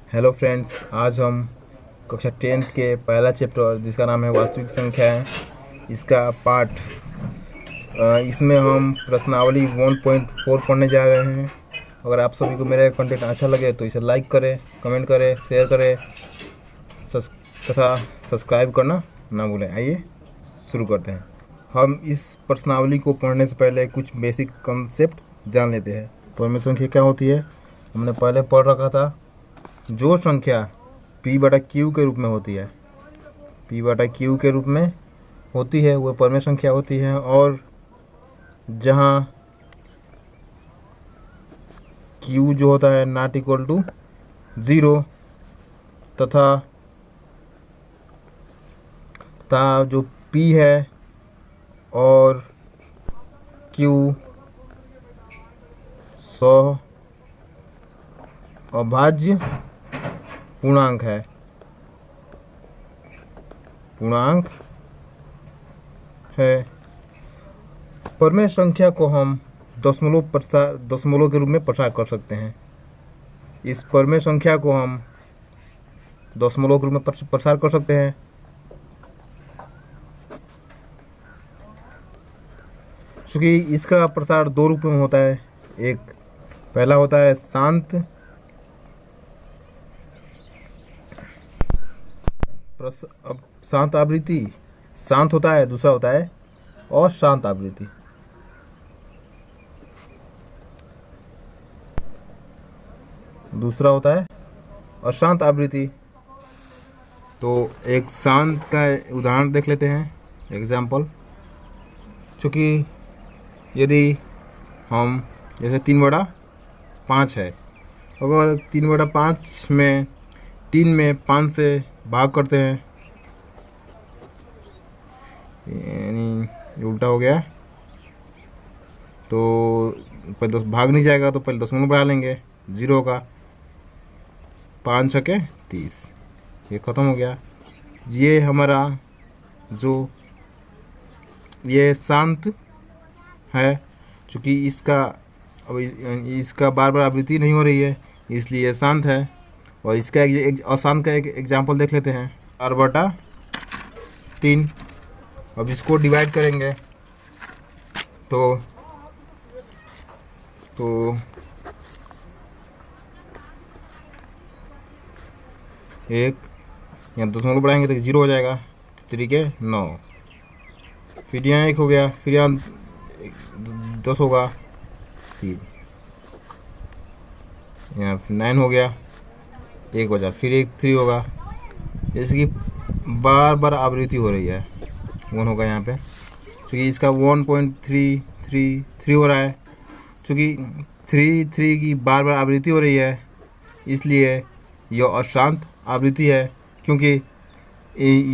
Hello friends, आज हम कक्षा 10th के पहला चैप्टर जिसका नाम है वास्तविक संख्याएं, इसका पार्ट इसमें हम प्रश्नावली 1.4 पढ़ने जा रहे हैं। अगर आप सभी को मेरा कंटेंट अच्छा लगे तो इसे लाइक करें, कमेंट करें, शेयर करें तथा सब्सक्राइब करना ना भूलें। आइए शुरू करते हैं। हम इस प्रश्नावली को पढ़ने से पहले कुछ बेसिक कंसेप्ट जान लेते हैं। परिमेय संख्या क्या होती है हमने पहले पढ़ रखा था। जो संख्या P/Q के रूप में होती है, P/Q के रूप में होती है वह परिमेय संख्या होती है। और जहाँ Q जो होता है नॉट इक्वल टू 0 तथा जो P है और Q 100 अभाज्य पूर्णांक है। परिमेय संख्या को हम दशमलव के रूप में प्रसार कर सकते हैं। इस परिमेय संख्या को हम दशमलव के रूप में प्रसार कर सकते हैं। क्योंकि इसका प्रसार दो रूप में होता है। एक पहला होता है शांत आवृत्ति, शांत होता है। दूसरा होता है अशांत आवृत्ति। दूसरा होता है अशांत आवृत्ति। तो एक शांत का उदाहरण देख लेते हैं, एग्जाम्पल। चूँकि यदि हम जैसे 3/5 है, अगर 3/5 में 3 में 5 से भाग करते हैं, यानी उल्टा हो गया, तो पहले भाग नहीं जाएगा तो पहले दशमलव बढ़ा लेंगे 0 का। 5 छके 30, ये ख़त्म हो गया। ये हमारा जो ये शांत है, चूँकि इसका बार बार आवृत्ति नहीं हो रही है इसलिए शांत है। और इसका अशांत का एक एग्जाम्पल देख लेते हैं, 4/3। अब इसको डिवाइड करेंगे तो एक यहाँ दशमलव बढ़ाएंगे तो 0 हो जाएगा, 3 के 9। फिर यहाँ 1 हो गया, फिर यहाँ 10 होगा, फिर यहाँ 9 हो गया, 1 बचा, फिर 3 होगा। जैसे कि बार बार आवृत्ति हो रही है, 1 होगा यहाँ पे, क्योंकि इसका 1.333 हो रहा है। क्योंकि 3 की बार बार आवृत्ति हो रही है इसलिए यह अशांत आवृत्ति है। क्योंकि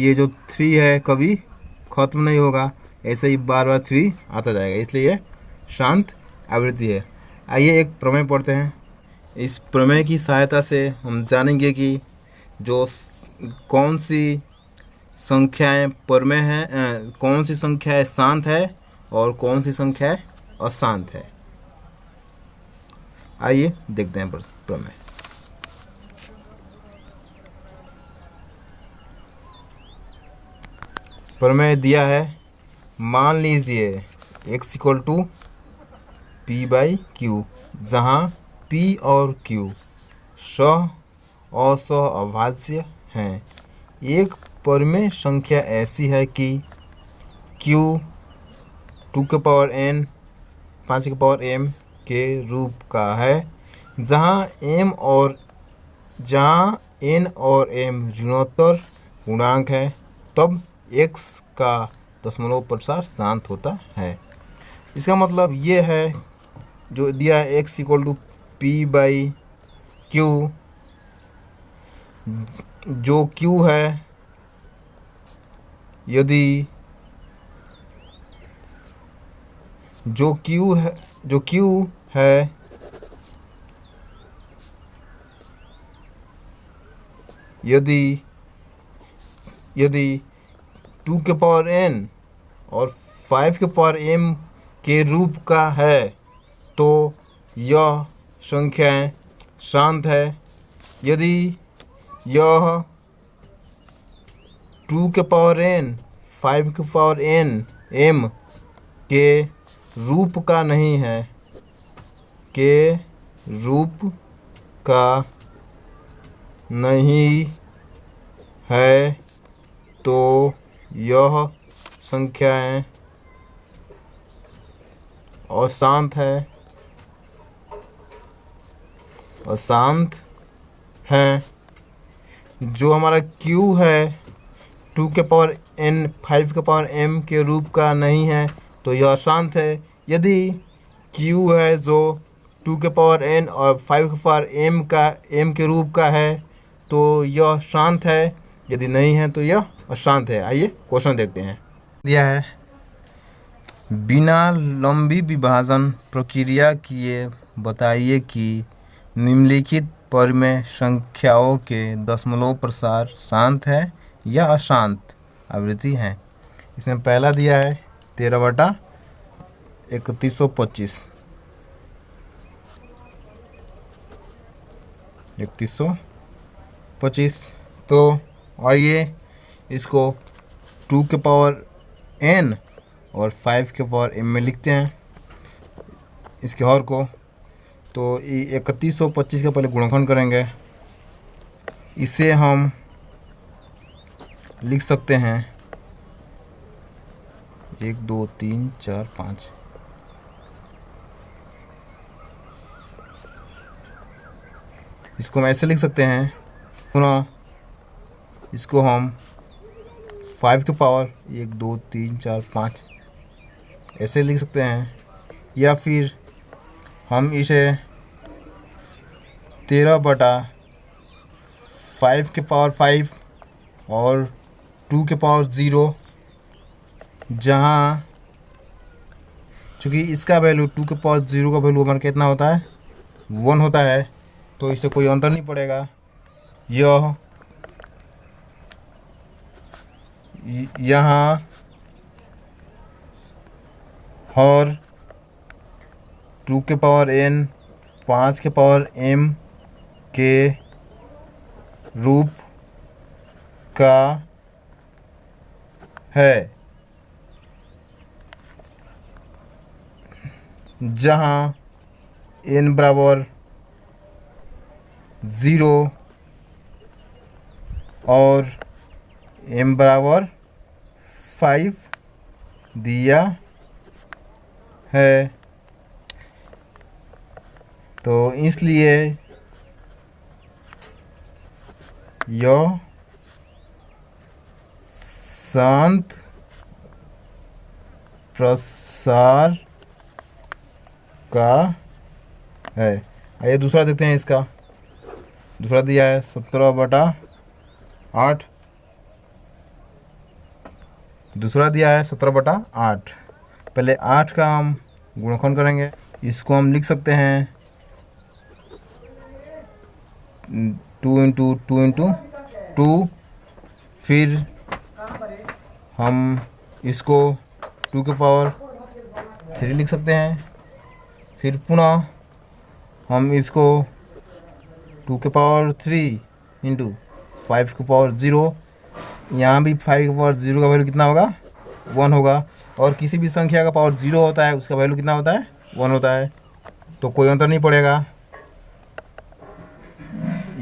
ये जो 3 है कभी ख़त्म नहीं होगा, ऐसे ही बार बार 3 आता जाएगा, इसलिए यह शांत आवृत्ति है। आइए एक प्रमेय पढ़ते हैं। इस प्रमेय की सहायता से हम जानेंगे कि जो कौन सी संख्याएं परिमेय हैं, कौन सी संख्याएं शांत है और कौन सी संख्याएं अशांत है। आइए देखते हैं प्रमेय। प्रमेय दिया है, मान लीजिए x = P/Q, जहाँ P और Q सह और सह अभाज्य हैं। एक परिमेय संख्या ऐसी है कि Q 2n 5m के रूप का है, जहाँ n और m ऋणोत्तर पूर्णांक है, तब x का दशमलव प्रसार शांत होता है। इसका मतलब ये है, जो दिया है x = P/Q, जो Q है, यदि जो Q है यदि 2n और 5m के रूप का है तो यह संख्याएं शांत है। यदि यह 2 के पावर n 5 के पावर n m के रूप का नहीं है, के रूप का नहीं है, तो यह संख्याएं अशांत है, अशांत हैं। जो हमारा Q है 2 के पावर n 5 के पावर m के रूप का नहीं है, तो यह अशांत है। यदि Q है जो 2 के पावर n और 5 के पावर m के रूप का है, तो यह शांत है। यदि नहीं है तो यह अशांत है। आइए क्वेश्चन देखते हैं। दिया है, बिना लंबी विभाजन प्रक्रिया किए बताइए कि निम्नलिखित परिमेय संख्याओं के दशमलव प्रसार शांत है या अशांत आवृत्ति है। इसमें पहला दिया है 13/3125 3125। तो आइए इसको 2 के पावर n और 5 के पावर m में लिखते हैं इसके हर को। तो 3125 का पहले गुणनखंड करेंगे। इसे हम लिख सकते हैं 1 2 3 4 5। इसको हम ऐसे लिख सकते हैं। पुनः इसको हम 5 के पावर 1 2 3 4 5 ऐसे लिख सकते हैं, या फिर हम इसे 13/5 के पावर 5 और 2 के पावर 0, जहाँ चूँकि इसका वैल्यू 2 के पावर 0 का वैल्यू हमारा कितना होता है 1 होता है, तो इससे कोई अंतर नहीं पड़ेगा। यह यहाँ और 2 के पावर n 5 के पावर m के रूप का है, जहाँ n बराबर 0 और m बराबर 5 दिया है। तो इसलिए यह शांत प्रसार का है। आइए दूसरा देखते हैं। इसका दूसरा दिया है 17/8। दूसरा दिया है 17/8। पहले 8 का हम गुणनखंड करेंगे। इसको हम लिख सकते हैं 2 × 2 × 2। फिर हम इसको 2 के पावर 3 लिख सकते हैं। फिर पुनः हम इसको 2 के पावर 3 × 5 के पावर 0। यहाँ भी 5 के पावर 0 का वैल्यू कितना होगा 1 होगा, और किसी भी संख्या का पावर 0 होता है उसका वैल्यू कितना होता है 1 होता है, तो कोई अंतर नहीं पड़ेगा।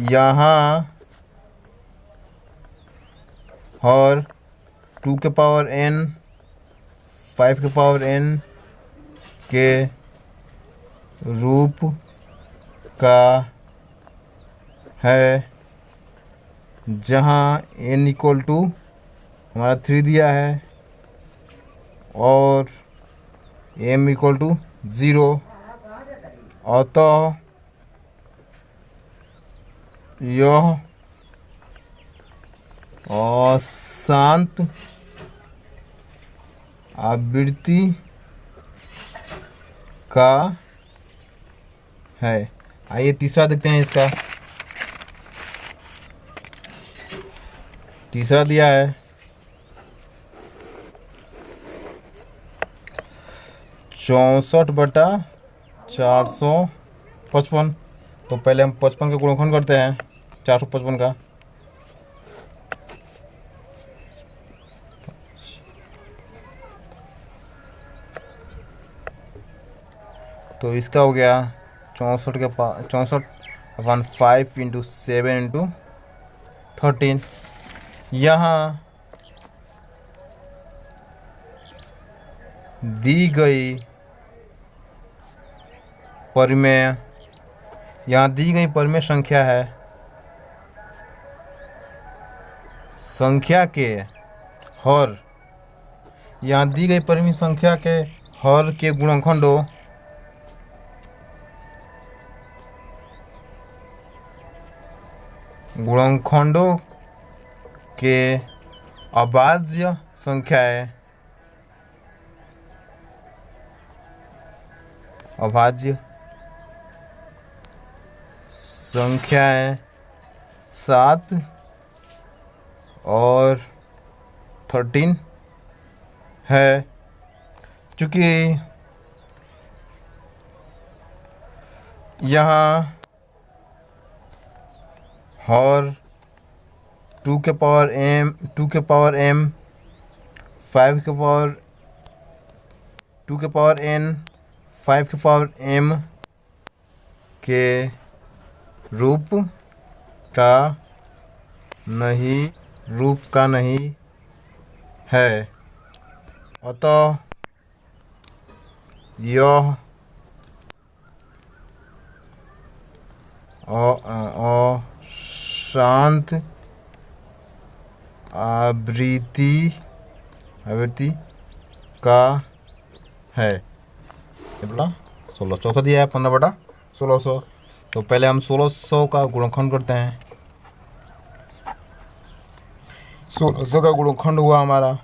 यहाँ और 2 के पावर n 5 के पावर n के रूप का है, जहाँ n इक्वल टू हमारा 3 दिया है और m इक्वल टू 0। अतः यह अशांत आवृत्ति का है। आइए तीसरा देखते हैं। इसका तीसरा दिया है 64/455। तो पहले हम 55 का गुणनखंड करते हैं 455 का। तो इसका हो गया 64/5 × 7 × 13। यहाँ दी गई परिमेय संख्या है, संख्या के हर, यहाँ दी गई परिमेय संख्या के हर के गुणनखंडों के अभाज्य संख्याएं, अभाज्य संख्याएं 7 और 13 है। चूँकि यहाँ हर 2 के पावर m 5 के पावर n 5 के पावर m के रूप का नहीं है, अतः यह अशांत आवृत्ति का है। बोला 16 चौथा दिया है 15/1600। तो पहले हम 1600 का गुणनखंड करते हैं। 1600 का गुणनखंड हुआ हमारा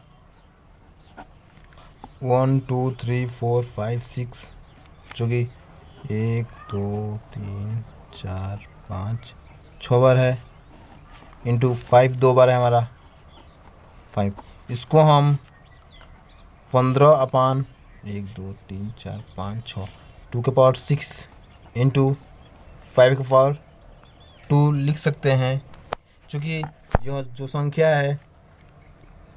1 2 3 4 5 6, जो कि 1 2 3 4 5 6 बार है, इंटू 5 2 बार है हमारा 5। इसको हम 15/1 2 3 4 5 6 2 के पावर 6 इंटू 5 के पावर 2 लिख सकते हैं। क्योंकि यह जो संख्या है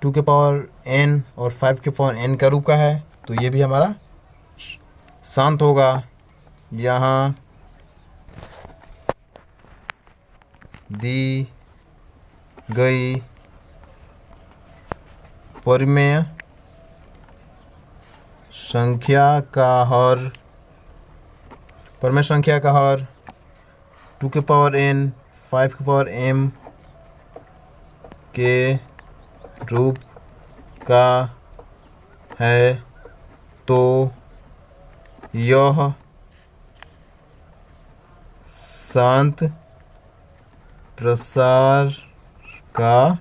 2 के पावर n और 5 के पावर n का रूप का है, तो ये भी हमारा शांत होगा। यहाँ दी गई परिमेय संख्या का हर 2 के पावर n 5 के पावर m के रूप का है, तो यह शांत प्रसार का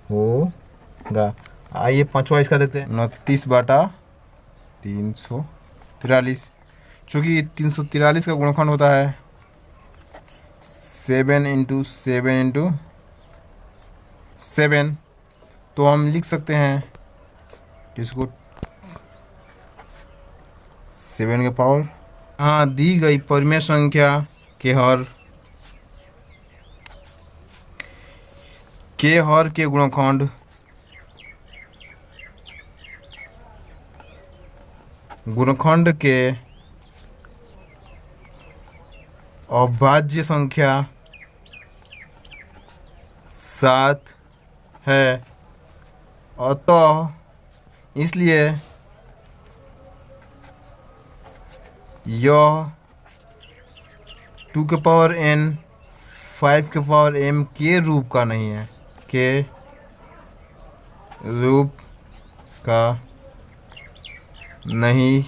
होगा। आइए पांचवा इसका देखते हैं। 29/343। चूँकि 343 का गुणनखंड होता है 7 × 7 × 7, तो हम लिख सकते हैं इसको 7 के पावर, हाँ, दी गई परिमेय संख्या के हर के गुणनखंड के अभाज्य संख्या 7 है, अतः इसलिए यह 2 के पावर n 5 के पावर m के रूप का नहीं है, के रूप का नहीं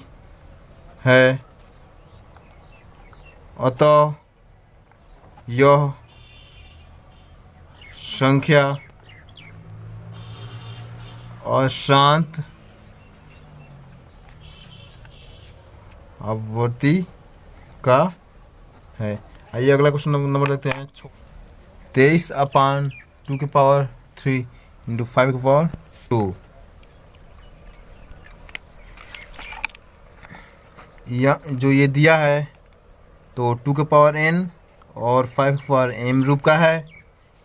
है, अतः यह संख्या अशांत आवृत्ति का है। आइए अगला क्वेश्चन नंबर देखते हैं। 23/2 के पावर 3 × 5 के पावर 2। या जो ये दिया है तो 2 के पावर n और 5 के पावर m रूप का है,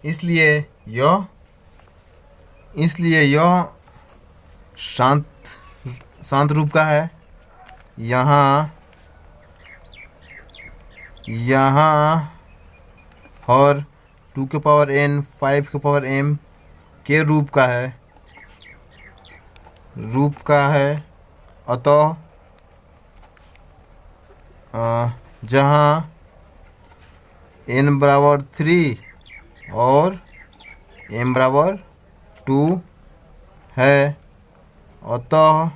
इसलिए यह शांत रूप का है। यहाँ यहाँ और 2 के पावर n 5 के पावर m के रूप का है अतः जहाँ n बराबर 3 और m बराबर 2 है अतः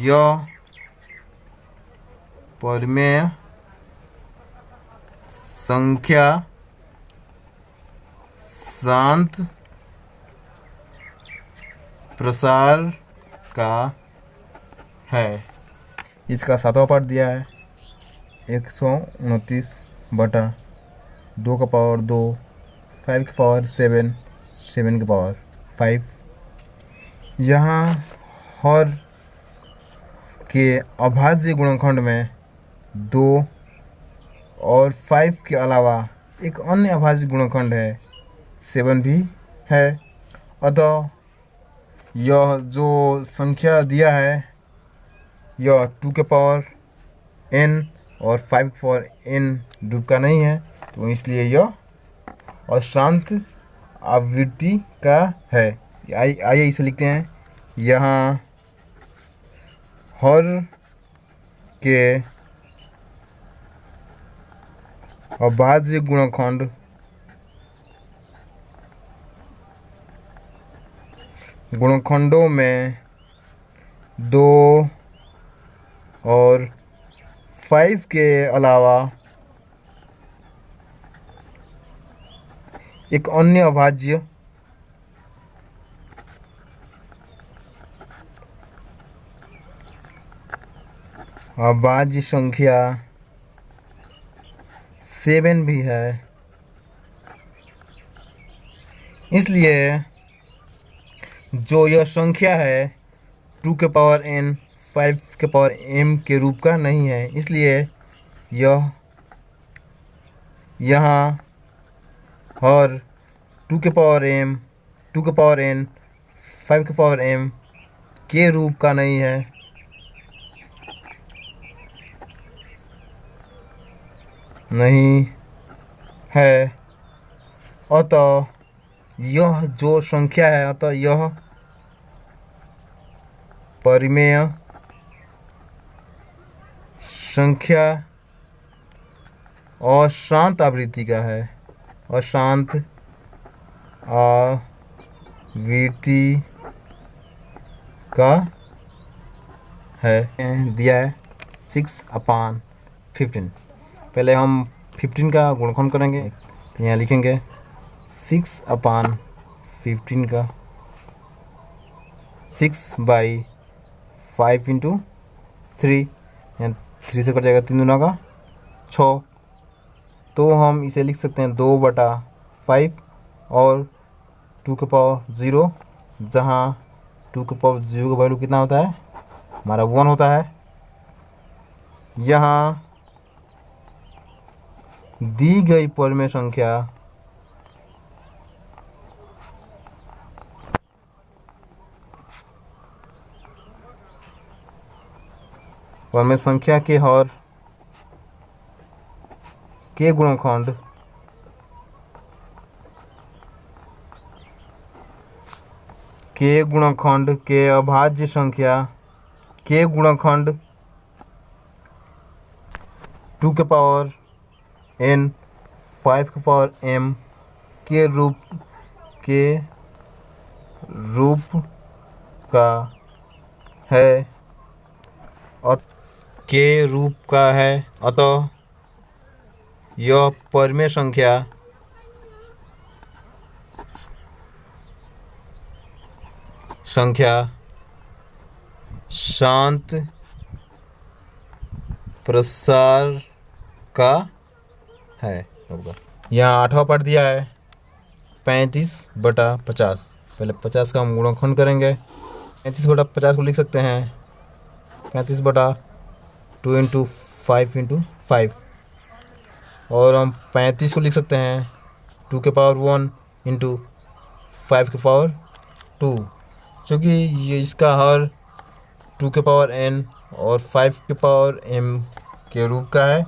यह परिमेय संख्या शांत प्रसार का है। इसका सातवां पार्ट दिया है 129/2 का पावर 2 5 के पावर 7 7 के पावर 5। यहाँ हर के अभाज्य गुणनखंड में 2 और 5 के अलावा एक अन्य अभाज्य गुणनखंड है 7 भी है। अतः यह जो संख्या दिया है यह 2 के पावर n और 5 के पावर n रूप का नहीं है, तो इसलिए यह अशांत आवृत्ति का है। आइए इसे लिखते हैं। यहाँ हर के अभाज्य गुणनखंडों में 2 और 5 के अलावा एक अन्य अभाज्य संख्या 7 भी है। इसलिए जो यह संख्या है 2 के पावर n 5 के पावर m के रूप का नहीं है, इसलिए यह यहाँ और 2 के पावर m 2 के पावर n 5 के पावर m के रूप का नहीं है। अतः यह जो संख्या है अतः यह परिमेय संख्या अशांत आवृत्ति का है। अशांत आवृत्ति का है। दिया है 6/15। पहले हम 15 का गुणनखंड करेंगे, तो यहाँ लिखेंगे 6/15 का 6/5 × 3, यहाँ 3 से कट जाएगा, 3 दूना का 6। तो हम इसे लिख सकते हैं 2/5 और 2 के पावर 0, जहाँ 2 के पावर 0 का वैल्यू कितना होता है हमारा 1 होता है। यहाँ दी गई परिमेय संख्या के हर के गुणनखंड के अभाज्य संख्या के गुणनखंड 2 के पावर n 5 के पावर m के रूप का है। अतः यह परिमेय संख्या शांत प्रसार का है। यहाँ 8वां पार्ट दिया है 35/50। पहले 50 का हम गुणनखंड करेंगे। 35/50 को लिख सकते हैं 35/2 × 5 × 5, और हम 35 को लिख सकते हैं 2 के पावर 1 × 5 के पावर 2, क्योंकि ये इसका हर 2 के पावर n और 5 के पावर m के रूप का है।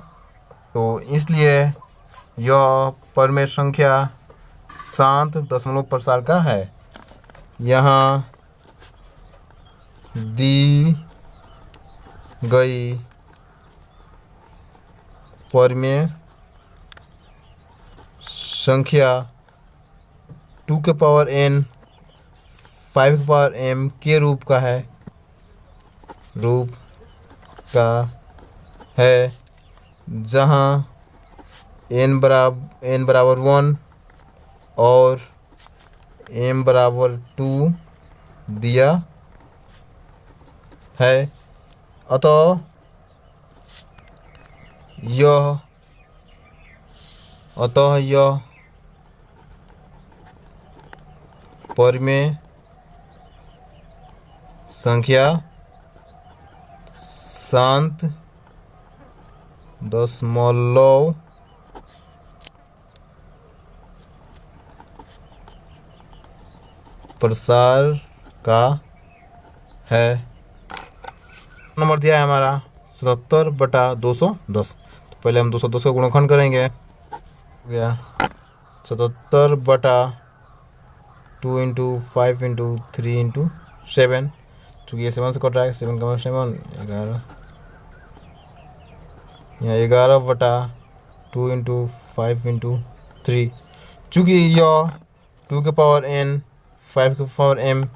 तो इसलिए यह परिमेय संख्या शांत दशमलव प्रसार का है। यहाँ दी गई परिमेय संख्या 2 के पावर n 5 के पावर m के रूप का है, जहाँ n बराबर 1 और m बराबर 2 दिया है। अतः यह परिमेय संख्या शांत दशमलव प्रसार का है। नंबर दिया है हमारा 77/210। तो पहले हम 210 का गुणनखंड करेंगे। हो गया 77/2 इंटू 5 इंटू 3 इंटू 7, चूँकि ये 7 से कट रहा है, 7 का 7 11, यहाँ 11/2 इंटू 5 इंटू 3, चूँकि यह 2 के पावर n 5 के पावर m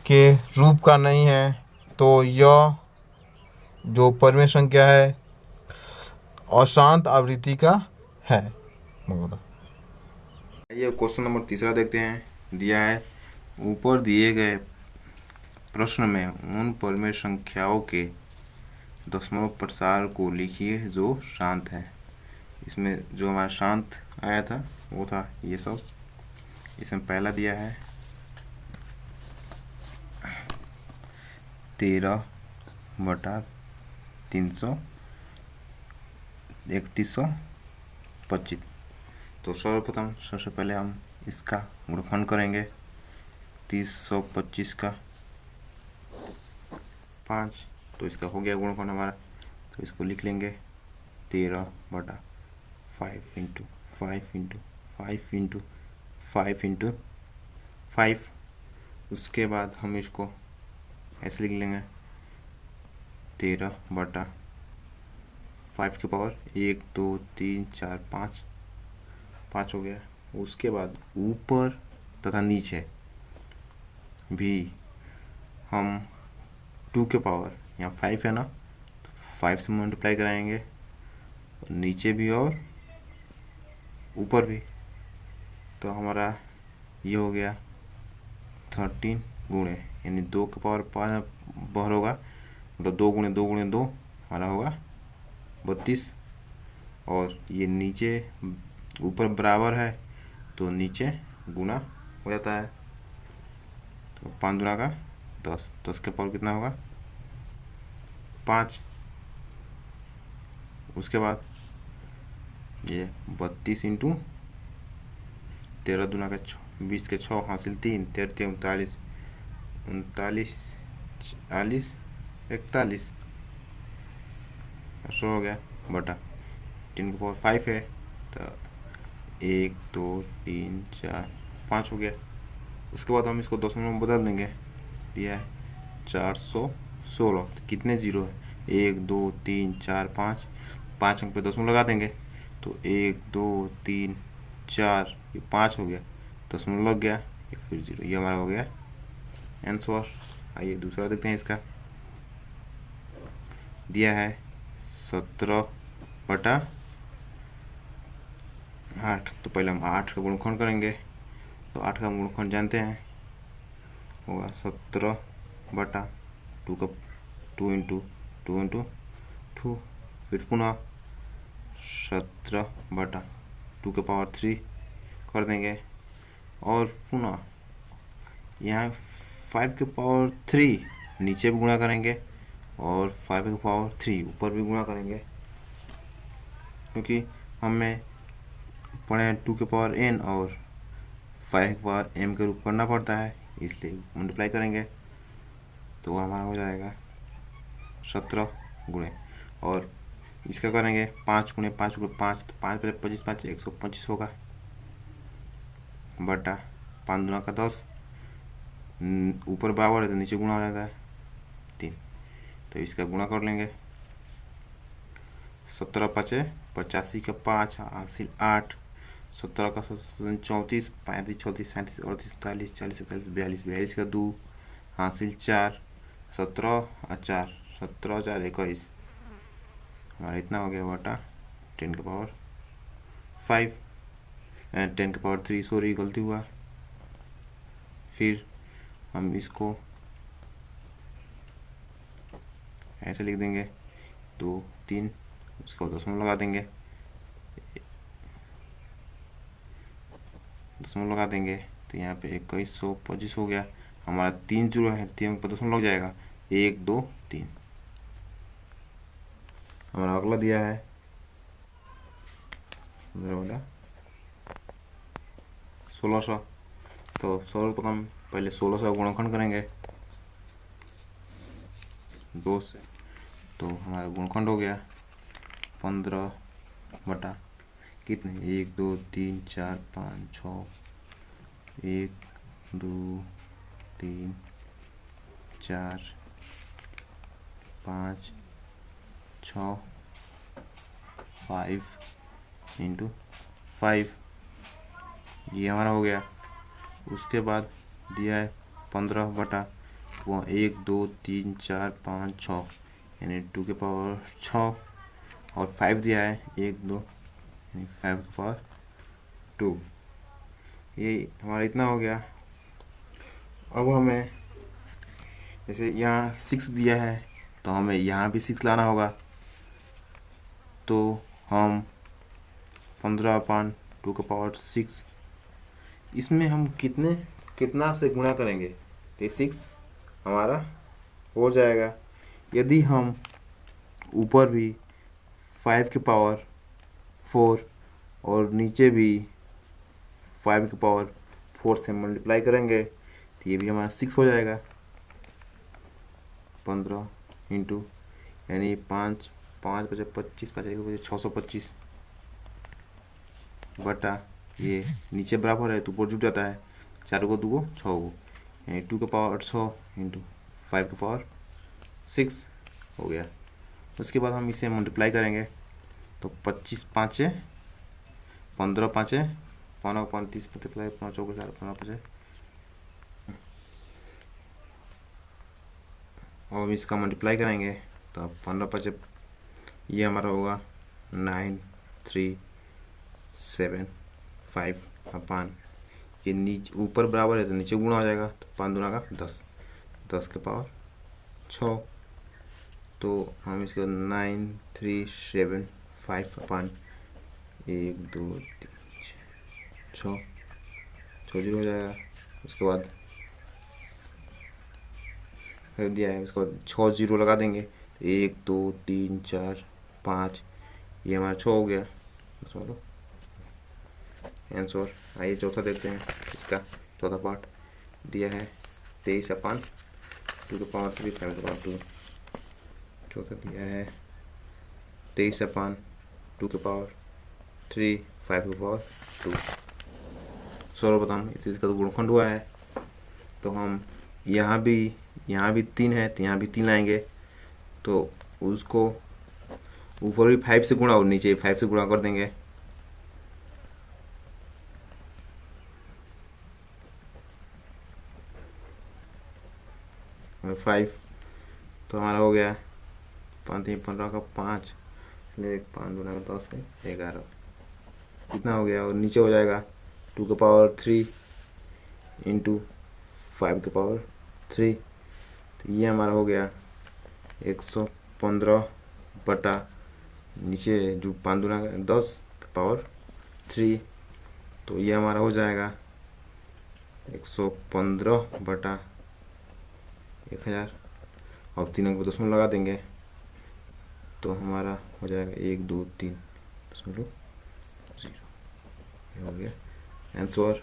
के रूप का नहीं है, तो यह जो परिमेय संख्या है अशांत आवृत्ति का है। ये क्वेश्चन नंबर तीसरा देखते हैं। दिया है ऊपर दिए गए प्रश्न में उन परिमेय संख्याओं के दशमलव प्रसार को लिखिए जो शांत है। इसमें जो हमारा शांत आया था वो था ये सब। इसमें पहला दिया है 13/325। तो सर्वप्रथम सबसे पहले हम इसका गुणनखंड करेंगे। 325 का 5, तो इसका हो गया गुणनखंड हमारा। तो इसको लिख लेंगे 13/5 इंटू 5 इंटू 5 इंटू 5 इंटू 5। उसके बाद हम इसको ऐसे लिख लेंगे 13/5 के पावर 1 2 3 4 5 5 हो गया। उसके बाद ऊपर तथा नीचे भी हम 2 के पावर, यहाँ 5 है ना, तो 5 से मल्टीप्लाई कराएंगे, नीचे भी और ऊपर भी। तो हमारा ये हो गया 13 गुणे, यानी 2 के पावर 5 बाहर होगा, मतलब 2 गुणे 2 गुणे 2 हमारा होगा 32। और ये नीचे ऊपर बराबर है तो नीचे गुना हो जाता है। तो 5 गुना का 10, 10 के पावर कितना होगा 5। उसके बाद ये 32 इंटू 13 दूना का 20 के 6 हासिल 3, 13 39 39 40 41 100 हो गया बटा 10 के पावर 5 है, तो 1 2 3 4 5 हो गया। उसके बाद हम इसको दशमलव में बदल देंगे। दिया है 416। तो कितने जीरो है 1 2 3 4 5, 5 अंक पे दशमलव लगा देंगे, तो 1 2 3 4, ये 5 हो गया, दशमलव लग गया, फिर जीरो, ये हमारा हो गया आंसर। आइए दूसरा देखते हैं इसका। दिया है 17/8। तो पहले हम 8 का गुणनखंड करेंगे। तो 8 का गुणनखंड जानते हैं, होगा 17/2 का 2 इंटू 2 इंटू 2, फिर पुनः 17/2 के पावर 3 कर देंगे, और पुनः यहाँ 5 के पावर 3 नीचे भी गुणा करेंगे, और 5 के पावर 3 ऊपर भी गुणा करेंगे, क्योंकि हमें पढ़े 2 के पावर n और 5 के पावर m के रूप करना पड़ता है, इसलिए मल्टीप्लाई करेंगे। तो वो हमारा हो जाएगा 17 गुणे, और इसका करेंगे 5 गुणे 5 गुणे 5, तो 5 पचे 25, 5 125 होगा, बटा 5 दूना का 10, ऊपर बराबर है तो नीचे गुणा हो जाता है 3, तो इसका गुणा कर लेंगे। 17 पचे 85 का 5 हासिल 8, 17 का 34, 35 34 37 38 40 40 41 42 42 का 2 हासिल 4, 17 और 4 17 4 21, हमारा इतना हो गया बटा 10 का पावर 5 10 का पावर 3, सॉरी गलती हुआ। फिर हम इसको ऐसे लिख देंगे 2 3, उसके बाद दशमलव लगा देंगे, तो यहाँ पे 2125 हो गया। हमारा 3 जीरो है, 3 पर दशमलव लग जाएगा, 1 2 3। हमारा अगला दिया है 1600, तो सर्वप्रथम पहले 1600 का गुणनखंड करेंगे 2 से, तो हमारा गुणनखंड हो गया 15 बटा कितने 1 2 3 4 5 6, 1 2 3 4 5 6 5 इंटू 5, ये हमारा हो गया। उसके बाद दिया है 15 बटा वो 1 2 3 4 5 6, यानी 2 के पावर 6, और 5 दिया है 1 2 यानी 5 के पावर 2, ये हमारा इतना हो गया। अब हमें जैसे यहाँ 6 दिया है तो हमें यहाँ भी 6 लाना होगा, तो हम 15/2 के पावर 6, इसमें हम कितना से गुणा करेंगे तो 6 हमारा हो जाएगा। यदि हम ऊपर भी 5 के पावर 4 और नीचे भी 5 के पावर 4 से मल्टीप्लाई करेंगे तो ये भी हमारा 6 हो जाएगा। 15 इंटू यानी 5 5 बचे 25 5 बचे 625 बटा ये नीचे बराबर है तो ऊपर जुट जाता है, 4 को 2 को 6 को, यानी 2 के पावर 6 इंटू 5 के पावर 6 हो गया। उसके बाद हम इसे मल्टीप्लाई करेंगे तो 25 5 15 5 15 35 मल्टीप्लाई 5 चौके 4 15 5, और हम इसका मल्टीप्लाई करेंगे तो 15 5 ये हमारा होगा 9 3 7 5 अपान, ये नीचे ऊपर बराबर है तो नीचे गुणा हो जाएगा, तो 5 दूना का 10 10 के पावर 6, तो हम इसको 9 3 7 5 अपान 1 2 3 6 जीरो हो जाएगा। उसके बाद फिर दिया है, उसके बाद 6 जीरो लगा देंगे तो 1 2 3 4 5, ये हमारा 6 हो गया। चलो आंसर आइए चौथा देखते हैं। इसका चौथा पार्ट दिया है 23/2 के पावर 3 5 के पावर 2, चौथा दिया है 23/2 के पावर 3 5 के पावर 2। सर्वप्रथम इस चीज़ का तो गुणनखंड हुआ है, तो हम यहाँ भी 3 है तो यहाँ भी 3 लाएंगे, तो उसको ऊपर भी 5 से गुणा और नीचे 5 से गुणा कर देंगे। हमें 5 तो हमारा हो गया 5 3 15 का 5 ले 5 दूना का 10 है 11, इतना हो गया। और नीचे हो जाएगा 2 के पावर 3 इंटू 5 के पावर 3, तो ये हमारा हो गया 115 बटा नीचे जो 5 दूना का 10 के पावर 3, तो ये हमारा हो जाएगा 115 बटा 1000, अब 3 अंक पर दशमलव लगा देंगे तो हमारा हो जाएगा 1 2 3 दशमलव 0, ये हो गया आंसर।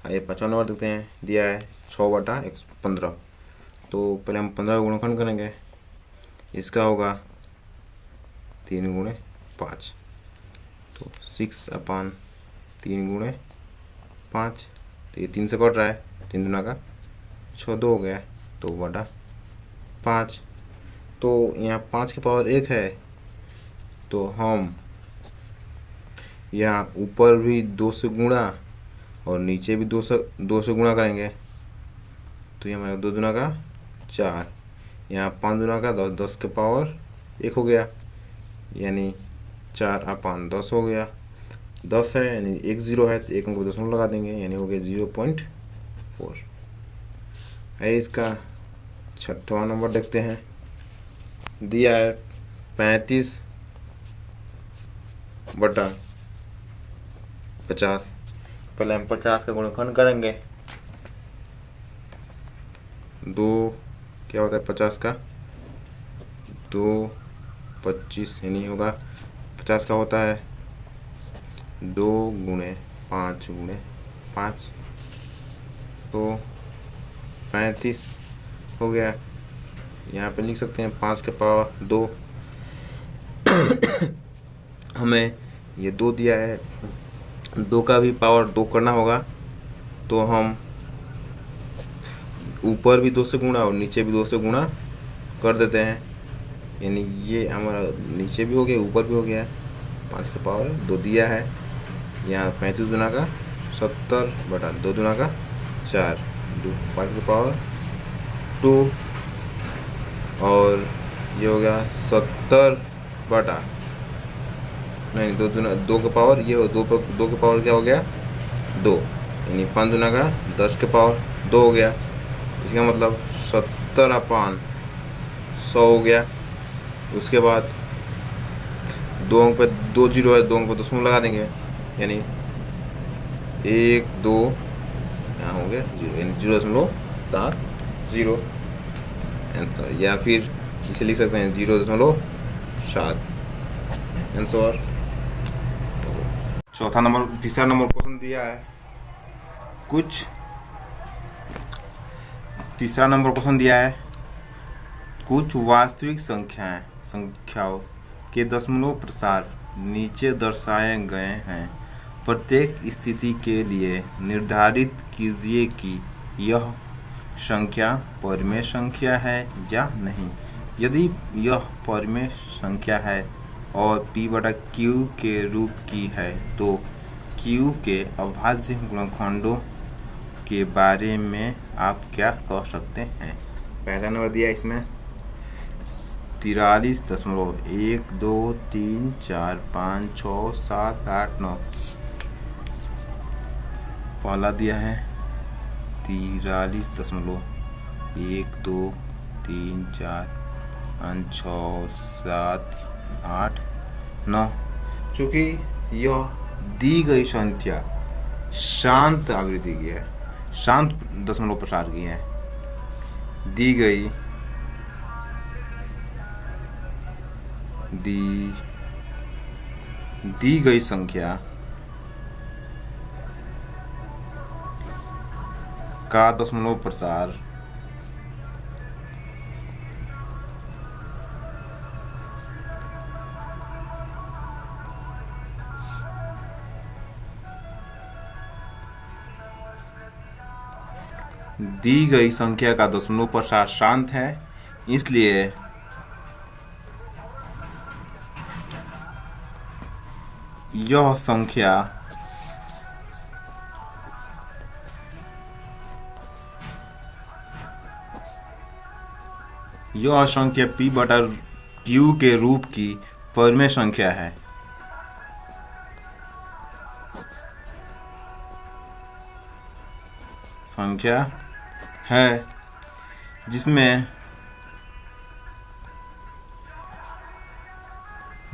आइए 55 नंबर देखते हैं। दिया है 6 बटा 115, तो पहले हम 15 का गुणनखंड करेंगे, इसका होगा 3 गुणे 5, तो 6/3 गुणे 5, तो ये 3 से कट रहा है, 3 दूना का 6, 2 हो गया, तो बटा 5। तो यहाँ 5 की पावर 1 है, तो हम यहाँ ऊपर भी 2 से गुणा और नीचे भी 2 से गुणा करेंगे, तो ये हमारा 2 दूना का 4, यहाँ 5 दूना का 10, 10 के पावर 1 हो गया, यानी 4/10 हो गया। 10 है यानी 1 0 है, तो 1 अंक 10 लगा देंगे, यानी हो गया 0.4 है। इसका 6वां नंबर देखते हैं। दिया है 35/50। पहले हम 50 का गुणनखंड करेंगे। 2 क्या होता है 50 का 2 25, यानी होगा 50 का होता है 2 गुणे 5 गुणे 5, तो 35 हो गया। यहाँ पे लिख सकते हैं 5 के पावर 2। हमें ये 2 दिया है, 2 का भी पावर 2 करना होगा, तो हम ऊपर भी 2 से गुणा और नीचे भी 2 से गुणा कर देते हैं, यानी ये हमारा नीचे भी हो गया ऊपर भी हो गया। 5 के पावर 2 दिया है, यहाँ 35 दूना का 70/2 दूना का 4, 5 के पावर 2, और ये हो गया 70 बटा नहीं 2 दूना 2 के पावर, ये 2 के पावर क्या हो गया 2, यानी 5 दूना का 10 के पावर 2 हो गया। इसका मतलब 70/100 हो गया। उसके बाद 2 अंक पे 2 जीरो है, 2 अंक पे दशमलव लगा देंगे, यानी 1 2 यहाँ हो गया 0, यानी 0.70 आंसर, या फिर इसे लिख सकते हैं 0.7 आंसर। तीसरा नंबर क्वेश्चन दिया है तीसरा नंबर क्वेश्चन दिया है कुछ वास्तविक संख्याओं के दशमलव प्रसार नीचे दर्शाए गए हैं। प्रत्येक स्थिति के लिए निर्धारित कीजिए कि यह संख्या परिमेय संख्या है या नहीं। यदि यह परिमेय संख्या है और p/q के रूप की है, तो q के अभाज्य गुणनखंडों के बारे में आप क्या कह सकते हैं। पहला नंबर दिया इसमें 43.123456789। पहला दिया है 43.123456789। चूँकि यह दी गई संख्या शांत आवृत्ति की है, शांत दशमलव प्रसार की है, दी गई संख्या का दशमलव प्रसार दी गई संख्या का दशमलव प्रसार शांत है, इसलिए यह संख्या p/q के रूप की परिमेय संख्या है।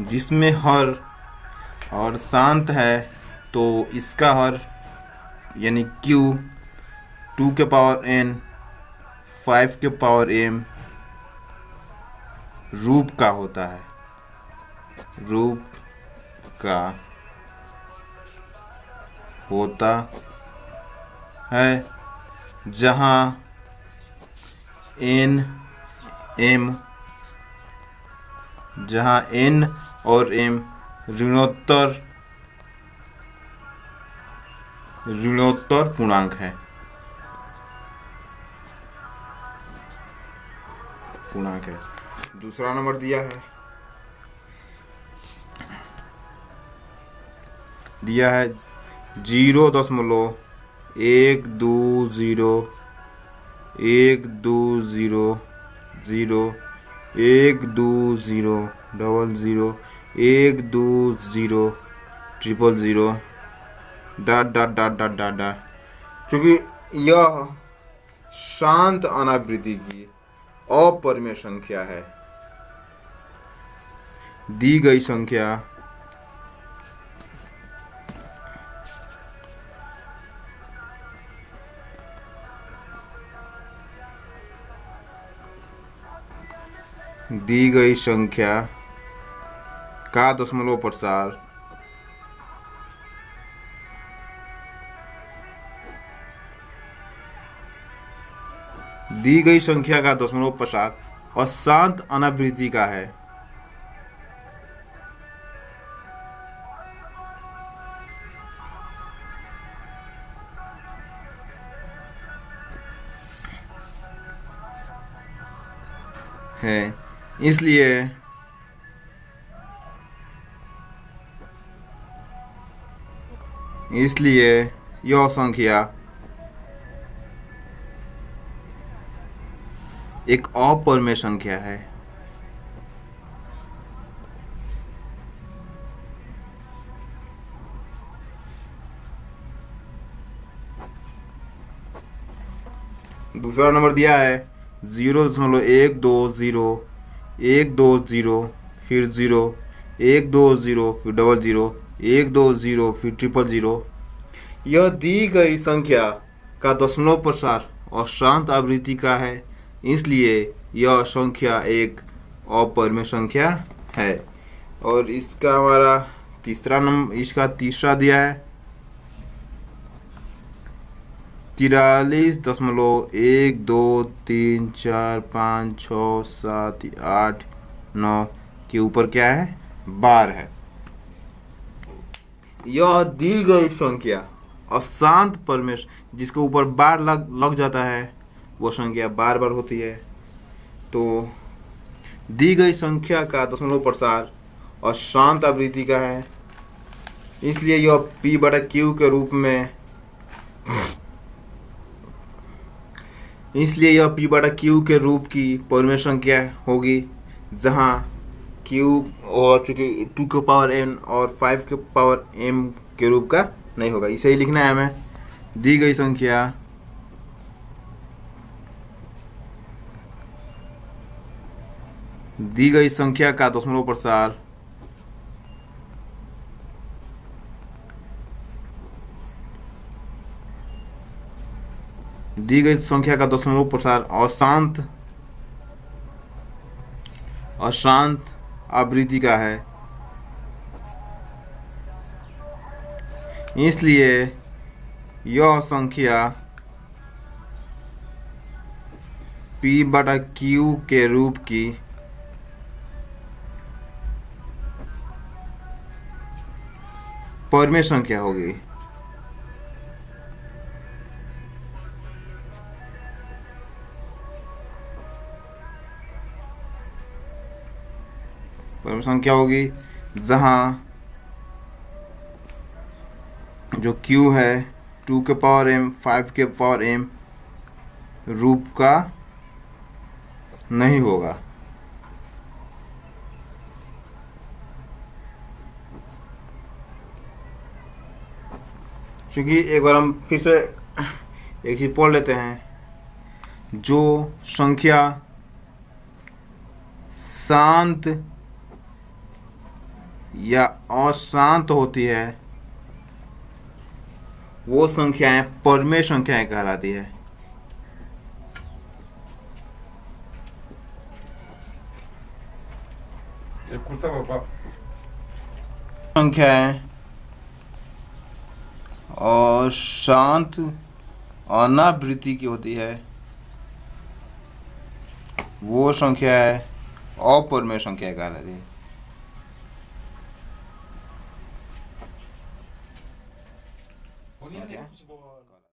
जिसमें हर और शांत है, तो इसका हर यानी q 2 के पावर n 5 के पावर m रूप का होता है, जहाँ n m जहाँ n और m ऋणोत्तर पूर्णांक है। दूसरा नंबर दिया है 0.120 120 0 120 00 120 000 ... क्योंकि यह शांत अनावृत्ति की अपरिमेय संख्या है। दी गई संख्या का दशमलव प्रसार अशांत अनावृत्ति का है। इसलिए यह संख्या एक अपरिमेय संख्या है। दूसरा नंबर दिया है 0.120 120 फिर 0 120 फिर 00 120 फिर 000। यह दी गई संख्या का दशमलव प्रसार अशांत आवृत्ति का है। इसलिए यह संख्या एक अपरिमेय संख्या है। और इसका हमारा तीसरा दिया है 43.123456789 के ऊपर क्या है बार है। यह दी गई संख्या अशांत परिमेय जिसके ऊपर बार लग जाता है वो संख्या बार होती है। तो दी गई संख्या का दशमलव प्रसार अशांत आवृत्ति का है। इसलिए यह P/Q के रूप में की परिमेय संख्या होगी, जहाँ Q और चूँकि 2 के पावर n और 5 के पावर m के रूप का नहीं होगा। इसे ही लिखना है हमें। दी गई संख्या का दशमलव प्रसार अशांत आवृत्ति का है। इसलिए यह संख्या P/Q के रूप की परिमेय संख्या होगी। परिमेय संख्या होगी जहाँ जो Q है 2 के पावर m 5 के पावर m रूप का नहीं होगा। क्योंकि एक बार हम फिर से एक चीज पढ़ लेते हैं। जो संख्या शांत या अशांत होती है वो संख्याएं परिमेय संख्याएं कहलाती है। संख्याएं अशांत अनावृत्ति की होती है वो संख्या है अपरिमेय संख्या कहलाती है। संख्या